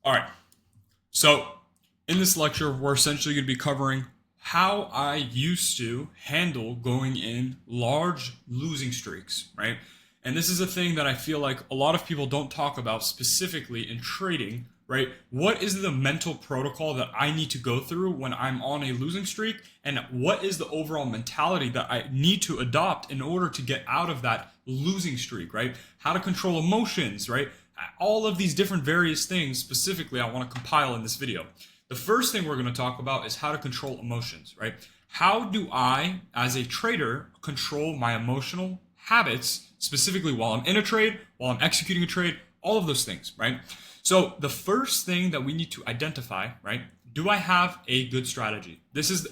All right. So, in this lecture, we're essentially going to be covering how I used to handle going in large losing streaks, right? And this is a thing that I feel like a lot of people don't talk about specifically in trading, right? What is the mental protocol that I need to go through when I'm on a losing streak? And what is the overall mentality that I need to adopt in order to get out of that losing streak, right? How to control emotions, right? All of these different various things specifically I want to compile in this video. The first thing we're going to talk about is how to control emotions, right? How do I, as a trader, control my emotional habits, specifically while I'm in a trade, while I'm executing a trade, all of those things, right? So the first thing that we need to identify, right? Do I have a good strategy? This is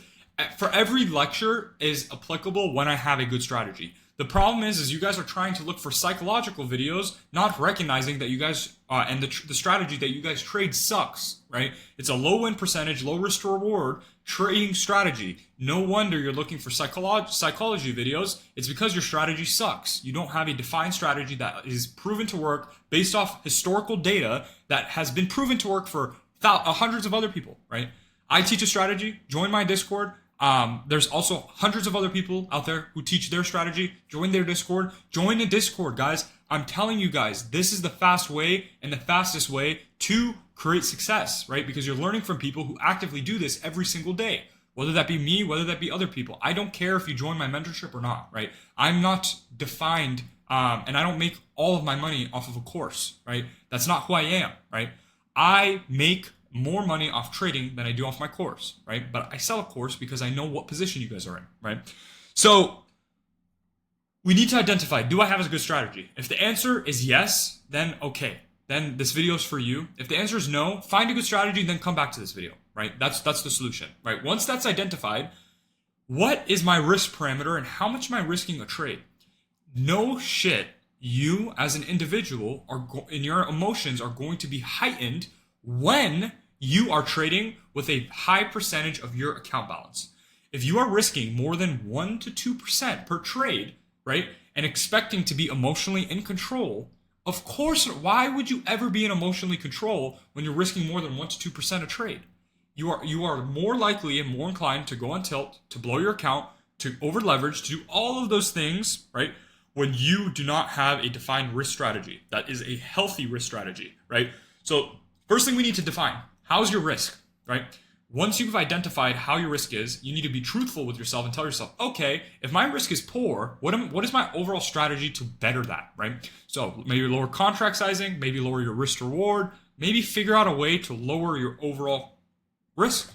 for every lecture is applicable when I have a good strategy. The problem is you guys are trying to look for psychological videos, not recognizing that you guys and the strategy that you guys trade sucks, right? It's a low win percentage, low risk to reward trading strategy. No wonder you're looking for psychology videos. It's because your strategy sucks. You don't have a defined strategy that is proven to work based off historical data that has been proven to work for hundreds of other people, right? I teach a strategy. Join my Discord. There's also hundreds of other people out there who teach their strategy. Join their Discord. Join the Discord, guys. I'm telling you guys, this is the fast way and the fastest way to create success, right? Because you're learning from people who actively do this every single day. Whether that be me, whether that be other people. I don't care if you join my mentorship or not, right? I'm not defined, and I don't make all of my money off of a course, right? That's not who I am, right? I make more money off trading than I do off my course, right? But I sell a course because I know what position you guys are in, right? So we need to identify, do I have a good strategy? If the answer is yes, then okay. Then this video is for you. If the answer is no, find a good strategy, then come back to this video, right? That's the solution, right? Once that's identified, what is my risk parameter and how much am I risking a trade? No shit, you as an individual and your emotions are going to be heightened when you are trading with a high percentage of your account balance. If you are risking more than 1 to 2% per trade, right, and expecting to be emotionally in control, of course, why would you ever be in emotionally control when you're risking more than 1 to 2% a trade? You are more likely and more inclined to go on tilt, to blow your account, to over leverage, to do all of those things, right? When you do not have a defined risk strategy that is a healthy risk strategy, right? So first thing we need to define, how's your risk, right? Once you've identified how your risk is, you need to be truthful with yourself and tell yourself, okay, if my risk is poor, what is my overall strategy to better that, right? So maybe lower contract sizing, maybe lower your risk to reward, maybe figure out a way to lower your overall risk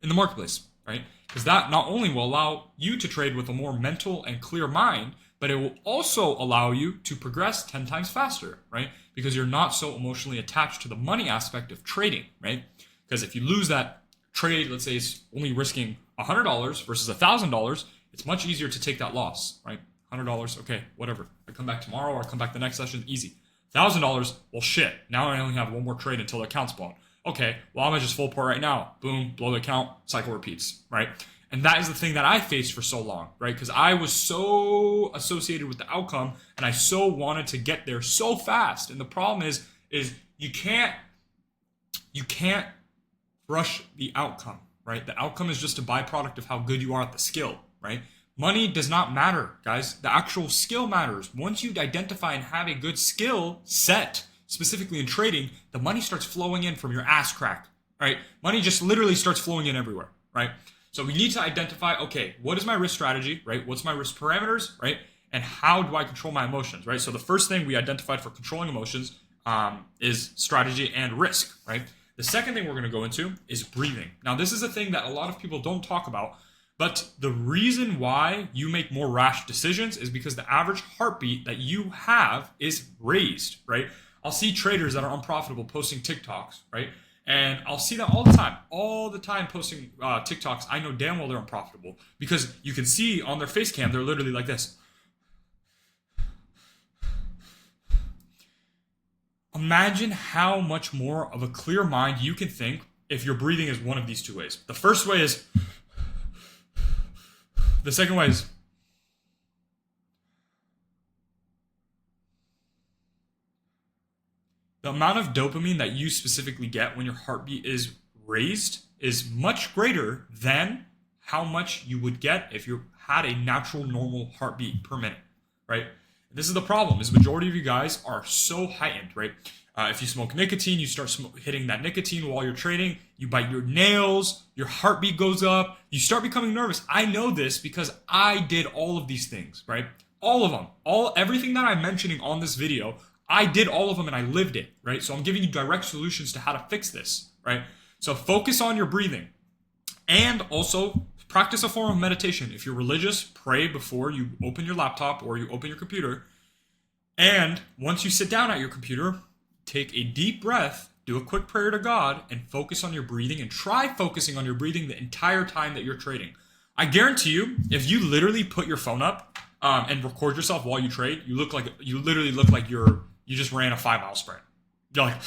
in the marketplace, right? Because that not only will allow you to trade with a more mental and clear mind, but it will also allow you to progress 10 times faster, right? Because you're not so emotionally attached to the money aspect of trading, right? Because if you lose that trade, let's say it's only risking $100 versus $1,000, it's much easier to take that loss, right? $100, okay, whatever. I come back tomorrow or I come back the next session, easy. $1,000, well, shit. Now I only have one more trade until the account's blown. Okay, well, I'm gonna just full port right now. Boom, blow the account, cycle repeats, right? And that is the thing that I faced for so long, right? Because I was so associated with the outcome and I so wanted to get there so fast. And the problem is you can't rush the outcome, right? The outcome is just a byproduct of how good you are at the skill, right? Money does not matter, guys. The actual skill matters. Once you identify and have a good skill set, specifically in trading, the money starts flowing in from your ass crack, right? Money just literally starts flowing in everywhere, right? So we need to identify, okay, what is my risk strategy, right? What's my risk parameters, right? And how do I control my emotions, right? So the first thing we identified for controlling emotions is strategy and risk, right? The second thing we're going to go into is breathing. Now, this is a thing that a lot of people don't talk about, but the reason why you make more rash decisions is because the average heartbeat that you have is raised, right? I'll see traders that are unprofitable posting TikToks, right? And I'll see that all the time posting TikToks. I know damn well they're unprofitable because you can see on their face cam, they're literally like this. Imagine how much more of a clear mind you can think if your breathing is one of these two ways. The first way is, the second way is, The amount of dopamine that you specifically get when your heartbeat is raised is much greater than how much you would get if you had a natural normal heartbeat per minute, right? This is the problem, is majority of you guys are so heightened, right? If you smoke nicotine, you start hitting that nicotine while you're training, you bite your nails, your heartbeat goes up, you start becoming nervous. I know this because I did all of these things, right? All of them, everything that I'm mentioning on this video, I did all of them and I lived it, right? So I'm giving you direct solutions to how to fix this, right? So focus on your breathing and also practice a form of meditation. If you're religious, pray before you open your laptop or you open your computer. And once you sit down at your computer, take a deep breath, do a quick prayer to God, and focus on your breathing, and try focusing on your breathing the entire time that you're trading. I guarantee you, if you literally put your phone up and record yourself while you trade, you literally look like you just ran a 5-mile sprint. You're like,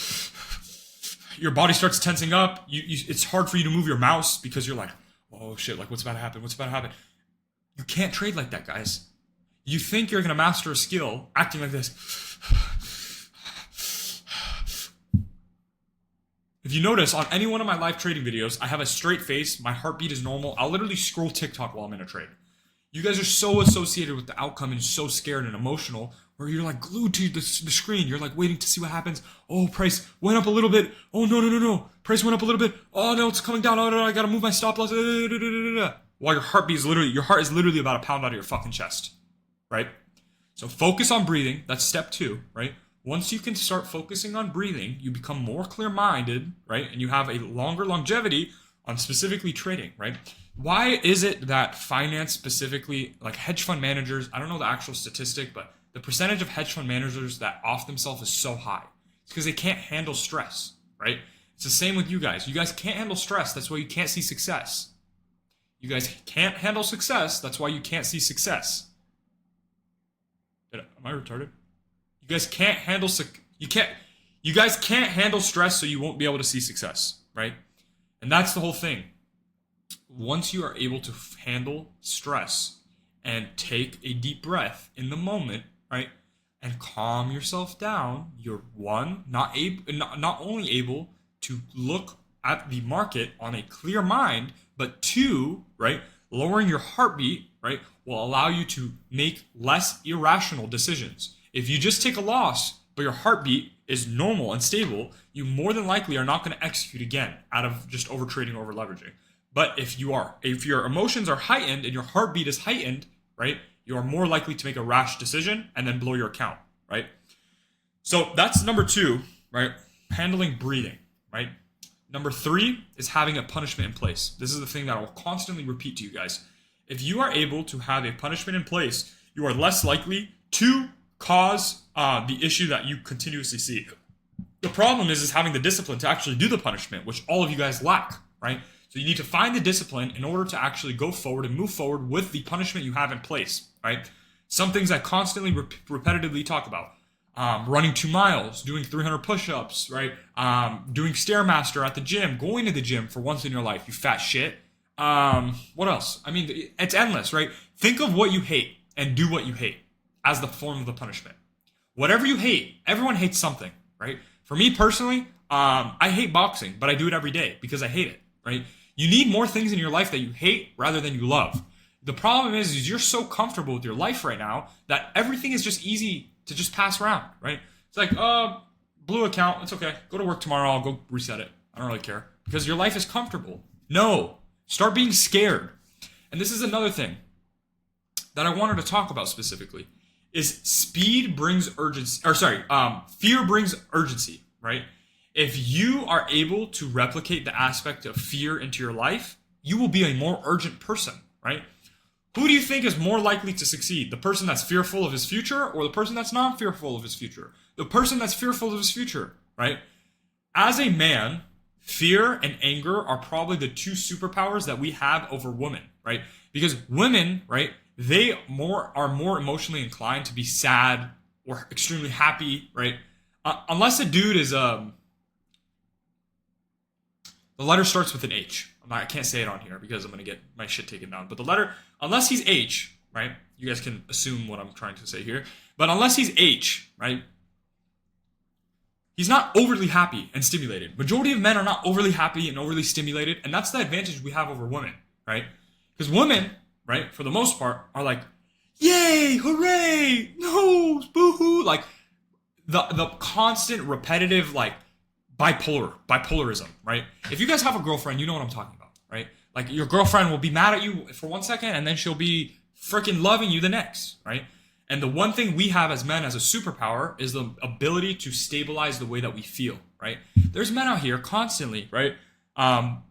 your body starts tensing up. It's hard for you to move your mouse because you're like, oh shit, like what's about to happen? What's about to happen? You can't trade like that, guys. You think you're going to master a skill acting like this. If you notice, on any one of my live trading videos, I have a straight face, my heartbeat is normal. I'll literally scroll TikTok while I'm in a trade. You guys are so associated with the outcome and so scared and emotional, where you're like glued to the screen. You're like waiting to see what happens. Oh, price went up a little bit. Oh, no. Price went up a little bit. Oh, no, it's coming down. Oh, no, I gotta move my stop loss. While your heart is literally about to pound out of your fucking chest, right? So focus on breathing. That's step 2, right? Once you can start focusing on breathing, you become more clear-minded, right? And you have a longer longevity on specifically trading, right? Why is it that finance specifically, like hedge fund managers, I don't know the actual statistic, but the percentage of hedge fund managers that off themselves is so high? It's because they can't handle stress, right? It's the same with you guys. You guys can't handle stress. That's why you can't see success. You guys can't handle success. That's why you can't see success. Am I retarded? You guys can't handle you guys can't handle stress, so you won't be able to see success, right? And that's the whole thing. Once you are able to handle stress and take a deep breath in the moment, right, and calm yourself down, you're not only able to look at the market on a clear mind, but 2, right, lowering your heartbeat, right, will allow you to make less irrational decisions. If you just take a loss, but your heartbeat is normal and stable, you more than likely are not going to execute again out of just over trading, over leveraging. But if your emotions are heightened and your heartbeat is heightened, right, you are more likely to make a rash decision and then blow your account, right? So that's number 2, right? Handling breathing, right? Number 3 is having a punishment in place. This is the thing that I will constantly repeat to you guys. If you are able to have a punishment in place, you are less likely to cause the issue that you continuously see. The problem is having the discipline to actually do the punishment, which all of you guys lack, right? So you need to find the discipline in order to actually go forward and move forward with the punishment you have in place, right? Some things I constantly repetitively talk about. Running 2 miles, doing 300 push-ups, right? Doing Stairmaster at the gym, going to the gym for once in your life, you fat shit. What else? I mean, it's endless, right? Think of what you hate and do what you hate as the form of the punishment. Whatever you hate, everyone hates something, right? For me personally, I hate boxing, but I do it every day because I hate it, right? You need more things in your life that you hate rather than you love. The problem is you're so comfortable with your life right now that everything is just easy to just pass around, right? It's like, blue account, it's okay. Go to work tomorrow, I'll go reset it. I don't really care. Because your life is comfortable. No. Start being scared. And this is another thing that I wanted to talk about specifically. Is fear brings urgency, right? If you are able to replicate the aspect of fear into your life, you will be a more urgent person, right? Who do you think is more likely to succeed? The person that's fearful of his future or the person that's not fearful of his future? The person that's fearful of his future, right? As a man, fear and anger are probably the 2 superpowers that we have over women, right? Because women, right, they are more emotionally inclined to be sad or extremely happy, right? Unless a dude is the letter starts with an H. I can't say it on here because I'm gonna get my shit taken down. But the letter, unless he's H, right? You guys can assume what I'm trying to say here. But unless he's H, right? He's not overly happy and stimulated. Majority of men are not overly happy and overly stimulated, and that's the advantage we have over women, right? Because women, right, for the most part, are like, yay, hooray, no, boo-hoo, like the constant repetitive like bipolarism, right? If you guys have a girlfriend, you know what I'm talking about, right? Like your girlfriend will be mad at you for 1 second and then she'll be freaking loving you the next, right? And the one thing we have as men as a superpower is the ability to stabilize the way that we feel, right? There's men out here constantly, right?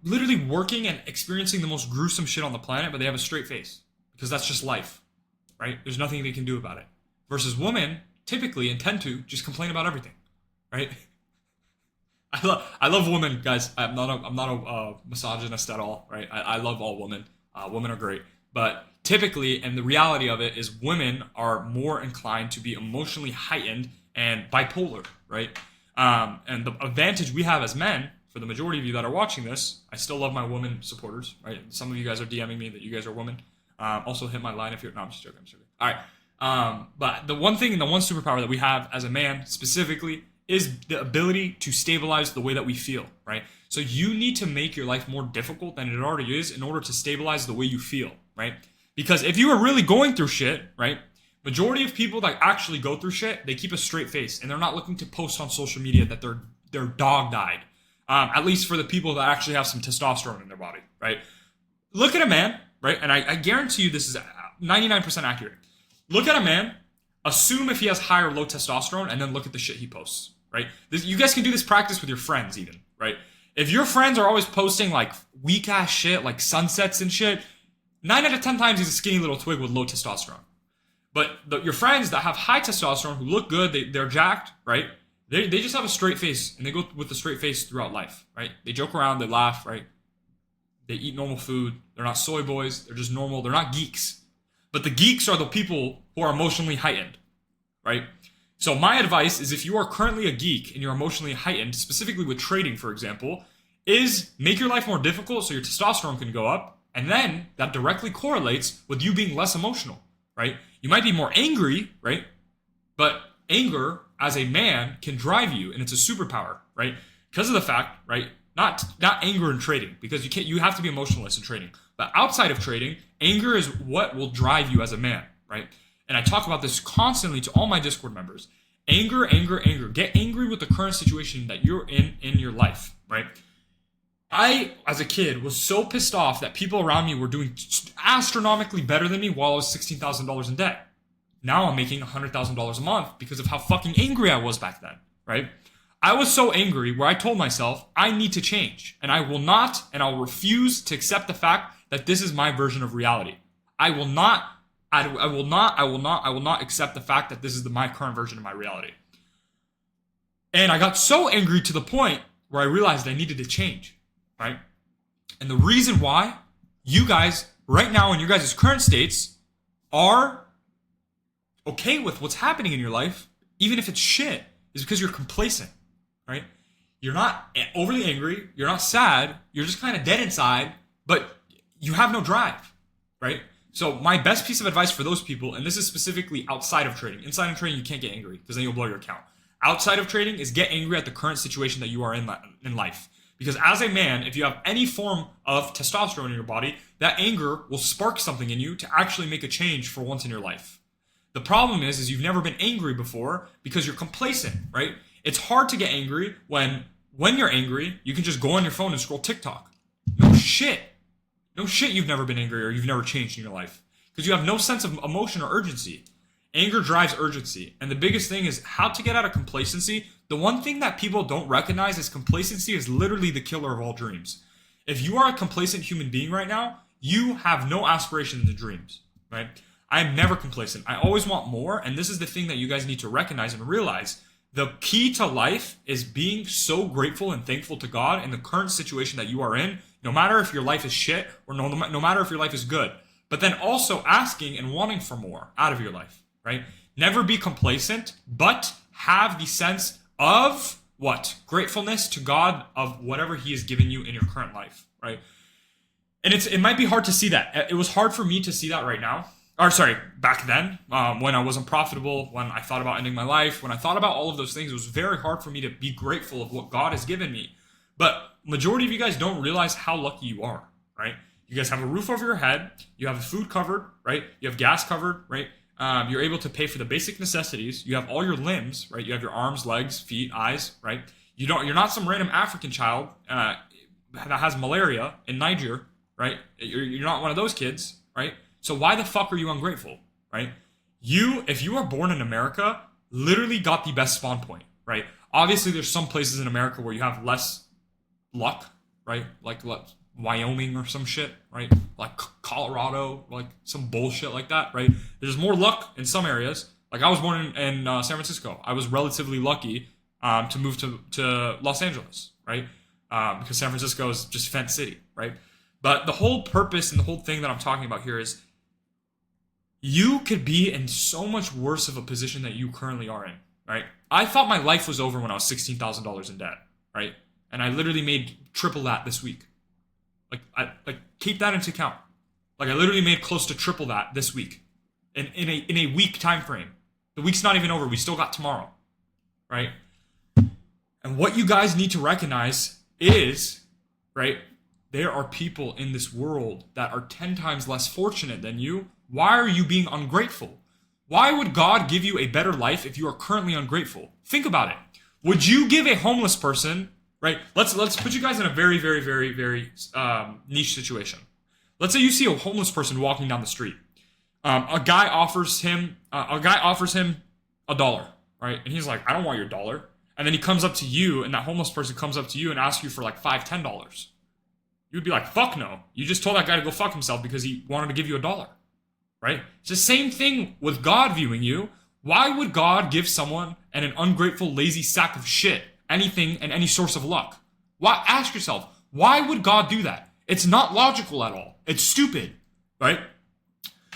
Literally working and experiencing the most gruesome shit on the planet, but they have a straight face because that's just life, right? There's nothing they can do about it. Versus women typically and tend to just complain about everything, right? I love women, guys. I'm not a misogynist at all, right? I love all women. Women are great, but typically, and the reality of it is, women are more inclined to be emotionally heightened and bipolar, right? And the advantage we have as men, for the majority of you that are watching this, I still love my women supporters, right? Some of you guys are DMing me that you guys are women. Also hit my line if you're. No, I'm just joking. All right. But the one thing and the one superpower that we have as a man specifically is the ability to stabilize the way that we feel, right? So you need to make your life more difficult than it already is in order to stabilize the way you feel, right? Because if you are really going through shit, right? Majority of people that actually go through shit, they keep a straight face and they're not looking to post on social media that their dog died. At least for the people that actually have some testosterone in their body, right? Look at a man, right? And I guarantee you this is 99% accurate. Look at a man, assume if he has high or low testosterone, and then look at the shit he posts, right? You guys can do this practice with your friends even, right? If your friends are always posting like weak ass shit, like sunsets and shit, 9 out of 10 times he's a skinny little twig with low testosterone. But your friends that have high testosterone, who look good, they're jacked, right? They just have a straight face, and they go with a straight face throughout life, right? They joke around, they laugh, right? They eat normal food. They're not soy boys. They're just normal. They're not geeks. But the geeks are the people who are emotionally heightened, right? So my advice is, if you are currently a geek and you're emotionally heightened, specifically with trading, for example, is make your life more difficult so your testosterone can go up, and then that directly correlates with you being less emotional, right? You might be more angry, right? But anger as a man can drive you, and it's a superpower, right? Because of the fact, right? Not anger in trading, because you have to be emotionless in trading. But outside of trading, anger is what will drive you as a man, right? And I talk about this constantly to all my Discord members. Anger, anger, anger. Get angry with the current situation that you're in your life, right? I, as a kid, was so pissed off that people around me were doing astronomically better than me while I was $16,000 in debt. Now I'm making $100,000 a month because of how fucking angry I was back then, right? I was so angry where I told myself, I need to change. And I will not, and I'll refuse to accept the fact that this is my version of reality. I will not accept the fact that this is my current version of my reality. And I got so angry to the point where I realized I needed to change, right? And the reason why you guys, right now in your guys' current states, are okay with what's happening in your life, even if it's shit, is because you're complacent, right? You're not overly angry, you're not sad, you're just kind of dead inside, but you have no drive, right? So my best piece of advice for those people, and this is specifically outside of trading. Inside of trading, you can't get angry because then you'll blow your account. Outside of trading is get angry at the current situation that you are in life. Because as a man, if you have any form of testosterone in your body, that anger will spark something in you to actually make a change for once in your life. The problem is you've never been angry before because you're complacent, right? It's hard to get angry when you're angry, you can just go on your phone and scroll TikTok. No shit you've never been angry or you've never changed in your life because you have no sense of emotion or urgency. Anger drives urgency. And the biggest thing is how to get out of complacency. The one thing that people don't recognize is complacency is literally the killer of all dreams. If you are a complacent human being right now, you have no aspirations and dreams, right? I am never complacent. I always want more. And this is the thing that you guys need to recognize and realize. The key to life is being so grateful and thankful to God in the current situation that you are in, no matter if your life is shit or no matter if your life is good. But then also asking and wanting for more out of your life, right? Never be complacent, but have the sense of what? Gratefulness to God of whatever He has given you in your current life, right? And it might be hard to see that. It was hard for me to see that right now. or sorry, back then, when I wasn't profitable, when I thought about ending my life, when I thought about all of those things, it was very hard for me to be grateful of what God has given me. But majority of you guys don't realize how lucky you are, right? You guys have a roof over your head, you have food covered, right? You have gas covered, right? You're able to pay for the basic necessities. You have all your limbs, right? You have your arms, legs, feet, eyes, right? You're not some random African child that has malaria in Niger, right? You're not one of those kids, right? So why the fuck are you ungrateful, right? If you are born in America, literally got the best spawn point, right? Obviously, there's some places in America where you have less luck, right? Like Wyoming or some shit, right? Like Colorado, like some bullshit like that, right? There's more luck in some areas. Like I was born in San Francisco. I was relatively lucky to move to Los Angeles, right? Because San Francisco is just a fence city, right? But the whole purpose and the whole thing that I'm talking about here is you could be in so much worse of a position that you currently are in, right? I thought my life was over when I was $16,000 in debt, right? And I literally made triple that this week. Like keep that into account. Like I literally made close to triple that this week, in a week time frame. The week's not even over. We still got tomorrow, right? And what you guys need to recognize is, right, there are people in this world that are 10 times less fortunate than you. Why are you being ungrateful? Why would God give you a better life if you are currently ungrateful? Think about it. Would you give a homeless person, right? Let's put you guys in a very, very, very, very niche situation. Let's say you see a homeless person walking down the street. A guy offers him $1, right? And he's like, I don't want your dollar. And then he comes up to you, and that homeless person comes up to you and asks you for like $5, $10. You would be like, fuck no. You just told that guy to go fuck himself because he wanted to give you $1, right? It's the same thing with God viewing you. Why would God give someone an ungrateful, lazy sack of shit anything and any source of luck? Why? Ask yourself, why would God do that? It's not logical at all. It's stupid, right?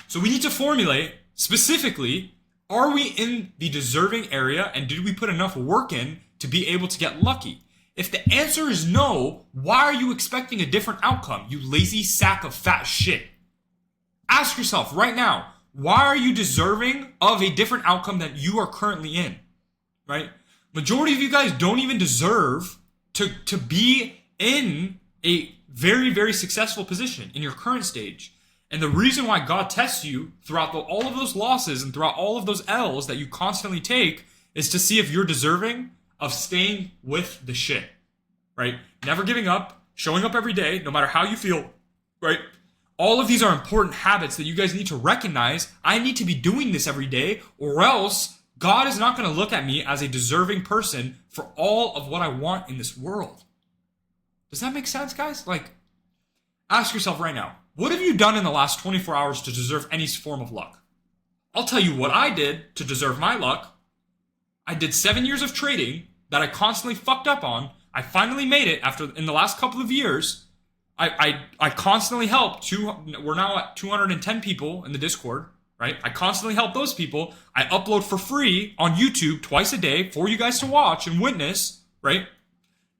So we need to formulate specifically, are we in the deserving area and did we put enough work in to be able to get lucky? If the answer is no, why are you expecting a different outcome, you lazy sack of fat shit? Ask yourself right now, why are you deserving of a different outcome that you are currently in, right? Majority of you guys don't even deserve to be in a very, very successful position in your current stage. And the reason why God tests you throughout all of those losses and throughout all of those L's that you constantly take is to see if you're deserving of staying with the shit, right? Never giving up, showing up every day, no matter how you feel, right? All of these are important habits that you guys need to recognize. I need to be doing this every day, or else God is not going to look at me as a deserving person for all of what I want in this world. Does that make sense, guys? Like, ask yourself right now, what have you done in the last 24 hours to deserve any form of luck? I'll tell you what I did to deserve my luck. I did 7 years of trading that I constantly fucked up on. I finally made it in the last couple of years. I constantly help. We're now at 210 people in the Discord, right? I constantly help those people. I upload for free on YouTube twice a day for you guys to watch and witness, right?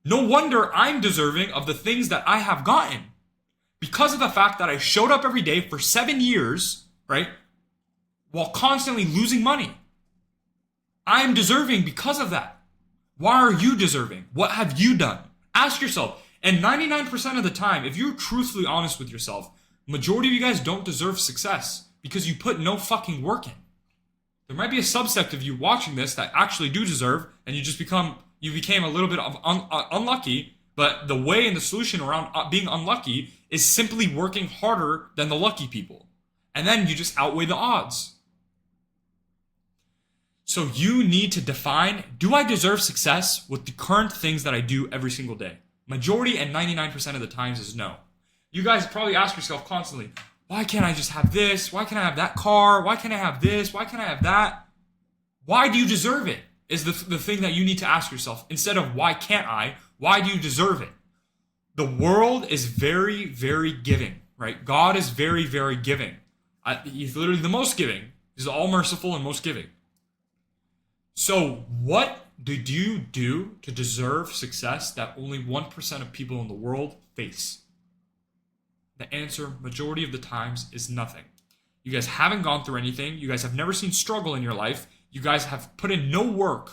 No wonder I'm deserving of the things that I have gotten. Because of the fact that I showed up every day for 7 years, right? While constantly losing money. I am deserving because of that. Why are you deserving? What have you done? Ask yourself. And 99% of the time, if you're truthfully honest with yourself, majority of you guys don't deserve success because you put no fucking work in. There might be a subsect of you watching this that actually do deserve, and you became a little bit of unlucky. But the way and the solution around being unlucky is simply working harder than the lucky people. And then you just outweigh the odds. So you need to define, do I deserve success with the current things that I do every single day? Majority and 99% of the times is no. You guys probably ask yourself constantly, why can't I just have this? Why can't I have that car? Why can't I have this? Why can't I have that? Why do you deserve it? Is the thing that you need to ask yourself. Instead of why can't I? Why do you deserve it? The world is very, very giving, right? God is very, very giving. He's literally the most giving. He's all merciful and most giving. So what did you do to deserve success that only 1% of people in the world face? The answer, majority of the times, is nothing. You guys haven't gone through anything. You guys have never seen struggle in your life. You guys have put in no work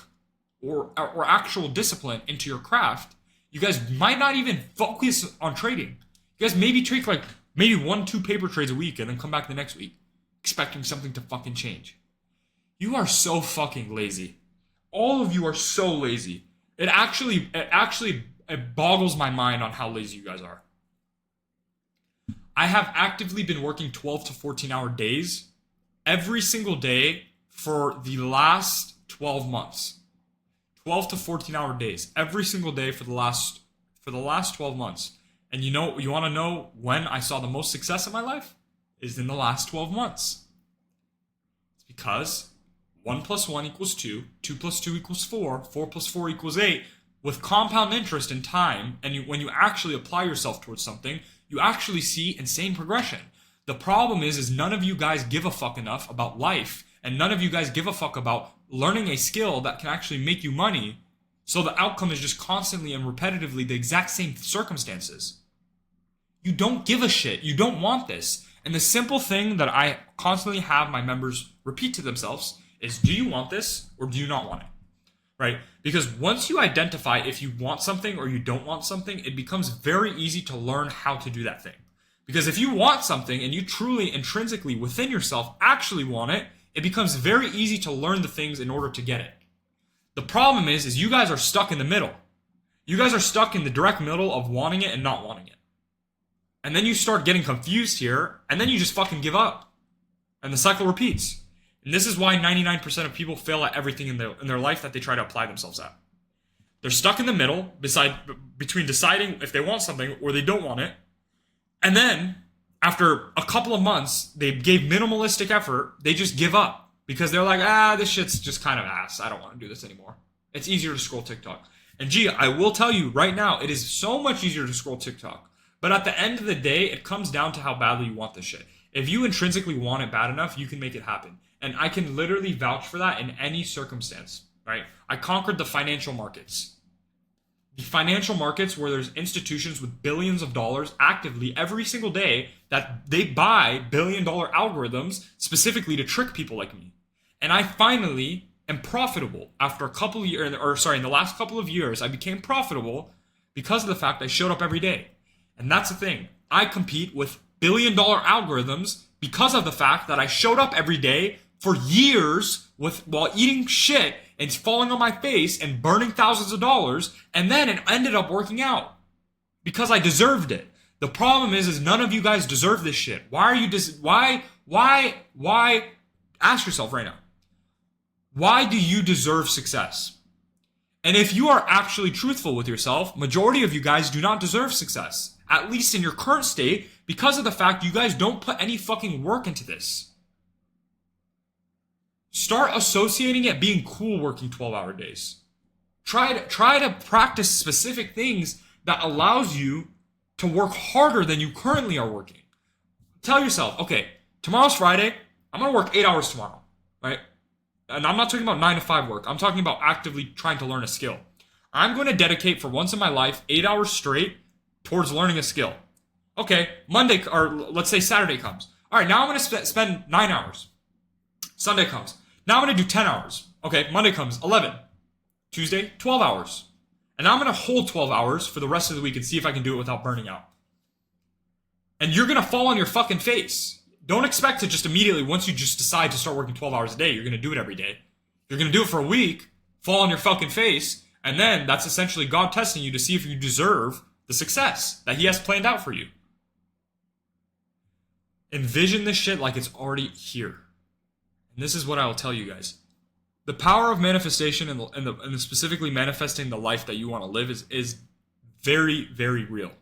or actual discipline into your craft. You guys might not even focus on trading. You guys maybe trade like maybe 1-2 paper trades a week and then come back the next week expecting something to fucking change. You are so fucking lazy. All of you are so lazy. It boggles my mind on how lazy you guys are. I have actively been working 12 to 14 hour days every single day for the last 12 months. 12 to 14 hour days every single day for the last 12 months. And you want to know when I saw the most success in my life? Is in the last 12 months. It's because 1 + 1 = 2, 2 + 2 = 4, 4 + 4 = 8. With compound interest in time, and when you actually apply yourself towards something, you actually see insane progression. The problem is none of you guys give a fuck enough about life, and none of you guys give a fuck about learning a skill that can actually make you money, so the outcome is just constantly and repetitively the exact same circumstances. You don't give a shit. You don't want this. And the simple thing that I constantly have my members repeat to themselves is, do you want this or do you not want it? Right? Because once you identify if you want something or you don't want something, it becomes very easy to learn how to do that thing. Because if you want something and you truly intrinsically within yourself actually want it, it becomes very easy to learn the things in order to get it. The problem is you guys are stuck in the middle. You guys are stuck in the direct middle of wanting it and not wanting it. And then you start getting confused here, and then you just fucking give up. And the cycle repeats. And this is why 99% of people fail at everything in their life that they try to apply themselves at. They're stuck in the middle between deciding if they want something or they don't want it. And then, after a couple of months, they gave minimalistic effort, they just give up. Because they're like, this shit's just kind of ass. I don't want to do this anymore. It's easier to scroll TikTok. And gee, I will tell you right now, it is so much easier to scroll TikTok. But at the end of the day, it comes down to how badly you want this shit. If you intrinsically want it bad enough, you can make it happen. And I can literally vouch for that in any circumstance, right? I conquered the financial markets. The financial markets where there's institutions with billions of dollars actively every single day that they buy billion-dollar algorithms specifically to trick people like me. And I finally am profitable after a couple of years, in the last couple of years, I became profitable because of the fact I showed up every day. And that's the thing. I compete with billion-dollar algorithms because of the fact that I showed up every day for years while eating shit and falling on my face and burning thousands of dollars, and then it ended up working out because I deserved it. The problem is none of you guys deserve this shit. Why are you why ask yourself right now. Why do you deserve success? And if you are actually truthful with yourself, majority of you guys do not deserve success. At least in your current state, because of the fact you guys don't put any fucking work into this. Start associating it being cool working 12-hour days. Try to practice specific things that allows you to work harder than you currently are working. Tell yourself, okay, tomorrow's Friday, I'm going to work 8 hours tomorrow, right? And I'm not talking about 9 to 5 work. I'm talking about actively trying to learn a skill. I'm going to dedicate for once in my life 8 hours straight towards learning a skill. Okay, Monday, or let's say Saturday comes. All right, now I'm going to spend 9 hours. Sunday comes. Now I'm going to do 10 hours. Okay, Monday comes, 11. Tuesday, 12 hours. And I'm going to hold 12 hours for the rest of the week and see if I can do it without burning out. And you're going to fall on your fucking face. Don't expect to just immediately, once you just decide to start working 12 hours a day, you're going to do it every day. You're going to do it for a week, fall on your fucking face, and then that's essentially God testing you to see if you deserve the success that he has planned out for you. Envision this shit like it's already here. And this is what I will tell you guys. The power of manifestation and specifically manifesting the life that you want to live is very, very real.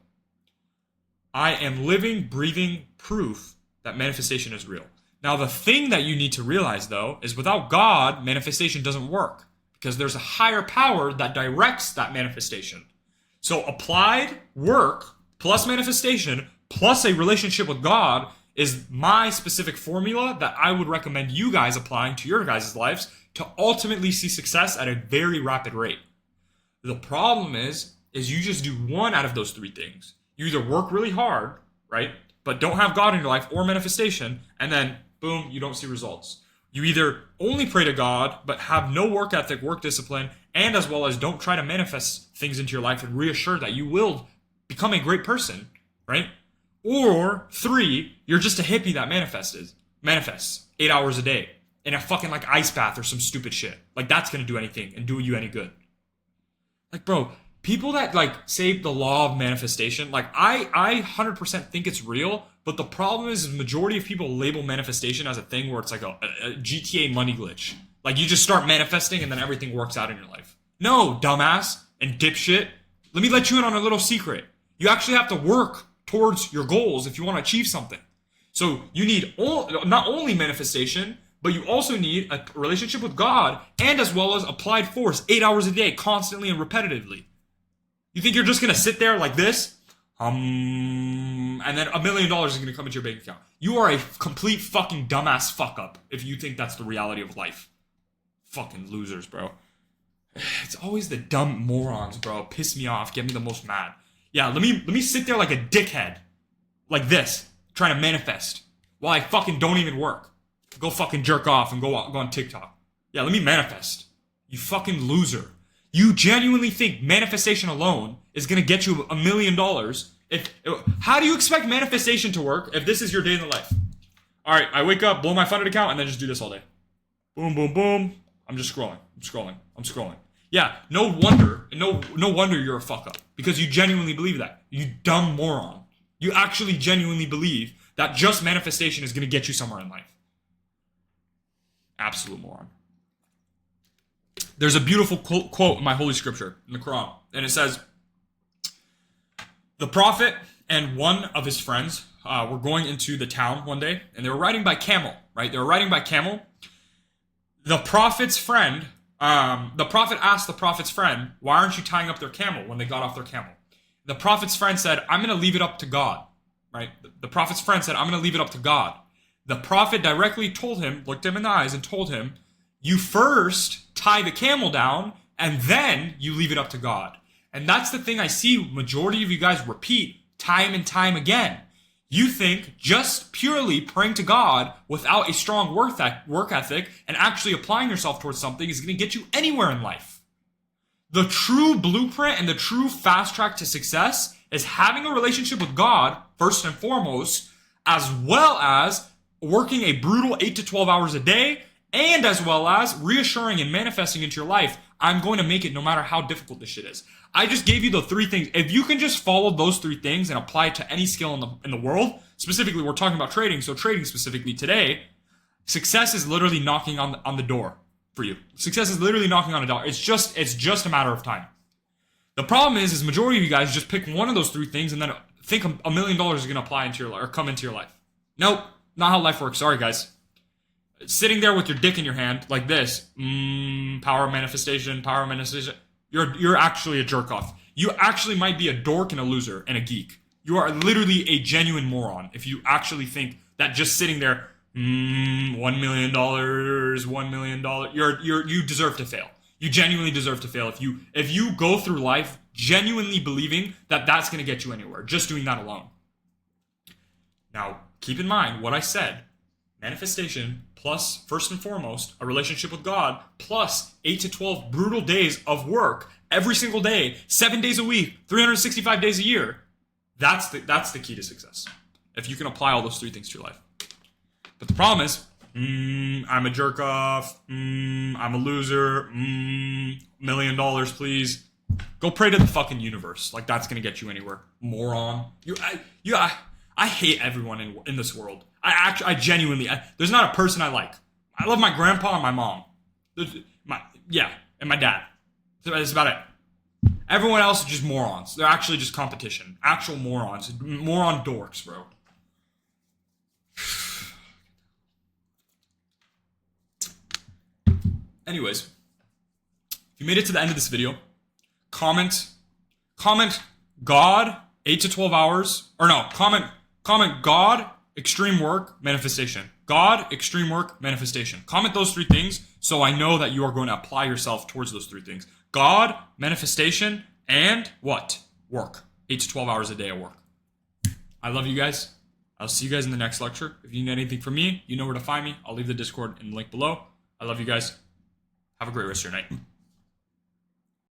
I am living, breathing proof that manifestation is real. Now, the thing that you need to realize, though, is without God, manifestation doesn't work because there's a higher power that directs that manifestation. So applied work plus manifestation plus a relationship with God is my specific formula that I would recommend you guys applying to your guys' lives to ultimately see success at a very rapid rate. The problem is you just do one out of those three things. You either work really hard, right, but don't have God in your life or manifestation, and then Boom, you don't see results. You either only pray to God, but have no work ethic, work discipline, and as well as don't try to manifest things into your life and reassure that you will become a great person, right? Or 3, you're just a hippie that manifests 8 hours a day in a fucking like ice bath or some stupid shit. Like that's gonna do anything and do you any good. Like, bro, people that like say the law of manifestation, like I 100% think it's real, but the problem is the majority of people label manifestation as a thing where it's like a GTA money glitch. Like you just start manifesting and then everything works out in your life. No, dumbass and dipshit. Let me let you in on a little secret. You actually have to work towards your goals if you want to achieve something. So you need not only manifestation, but you also need a relationship with God and as well as applied force 8 hours a day, constantly and repetitively. You think you're just going to sit there like this? And then $1 million is going to come into your bank account. You are a complete fucking dumbass fuck up if you think that's the reality of life. Fucking losers, bro. It's always the dumb morons, bro. Piss me off. Get me the most mad. Yeah, let me sit there like a dickhead. Like this. Trying to manifest. While I fucking don't even work. Go fucking jerk off and go on TikTok. Yeah, let me manifest. You fucking loser. You genuinely think manifestation alone is gonna get you $1 million? How do you expect manifestation to work if this is your day in the life? All right, I wake up, blow my funded account, and then just do this all day. Boom, boom, boom. I'm just scrolling. I'm scrolling. Yeah, no wonder you're a fuck up because you genuinely believe that. You dumb moron. You actually genuinely believe that just manifestation is gonna get you somewhere in life. Absolute moron. There's a beautiful quote in my holy scripture, in the Quran, and it says, the prophet and one of his friends were going into the town one day, and they were riding by camel, right? They were riding by camel. The prophet asked the prophet's friend, why aren't you tying up their camel when they got off their camel? The prophet's friend said, I'm going to leave it up to God, right? The prophet's friend said, I'm going to leave it up to God. The prophet directly looked him in the eyes and told him, you first tie the camel down and then you leave it up to God. And that's the thing I see majority of you guys repeat time and time again. You think just purely praying to God without a strong work ethic and actually applying yourself towards something is going to get you anywhere in life. The true blueprint and the true fast track to success is having a relationship with God, first and foremost, as well as working a brutal 8 to 12 hours a day, and as well as reassuring and manifesting into your life, I'm going to make it no matter how difficult this shit is. I just gave you the 3 things. If you can just follow those 3 things and apply it to any skill in the world, specifically we're talking about trading, so trading specifically today, success is literally knocking on the door for you. Success is literally knocking on a door. It's just a matter of time. The problem is majority of you guys just pick one of those 3 things and then think $1 million is going to apply into your life or come into your life. Nope, not how life works. Sorry, guys. Sitting there with your dick in your hand like this, power manifestation. You're actually a jerk off. You actually might be a dork and a loser and a geek. You are literally a genuine moron if you actually think that just sitting there, $1 million, $1 million, you deserve to fail. You genuinely deserve to fail if you go through life genuinely believing that that's going to get you anywhere, just doing that alone. Now, keep in mind what I said. Manifestation plus, first and foremost, a relationship with God plus 8 to 12 brutal days of work every single day, 7 days a week, 365 days a year. That's the key to success. If you can apply all those 3 things to your life. But the problem is, I'm a jerk off, I'm a loser, $1 million, please. Go pray to the fucking universe. Like that's gonna get you anywhere. Moron. I hate everyone in this world. I genuinely, there's not a person I like. I love my grandpa and my mom. And my dad. That's about it. Everyone else is just morons. They're actually just competition. Actual morons. Moron dorks, bro. Anyways, if you made it to the end of this video, comment God 8 to 12 hours, or no, comment God, extreme work, manifestation. God, extreme work, manifestation. Comment those 3 things so I know that you are going to apply yourself towards those 3 things. God, manifestation, and what? Work. 8 to 12 hours a day of work. I love you guys. I'll see you guys in the next lecture. If you need anything from me, you know where to find me. I'll leave the Discord in the link below. I love you guys. Have a great rest of your night.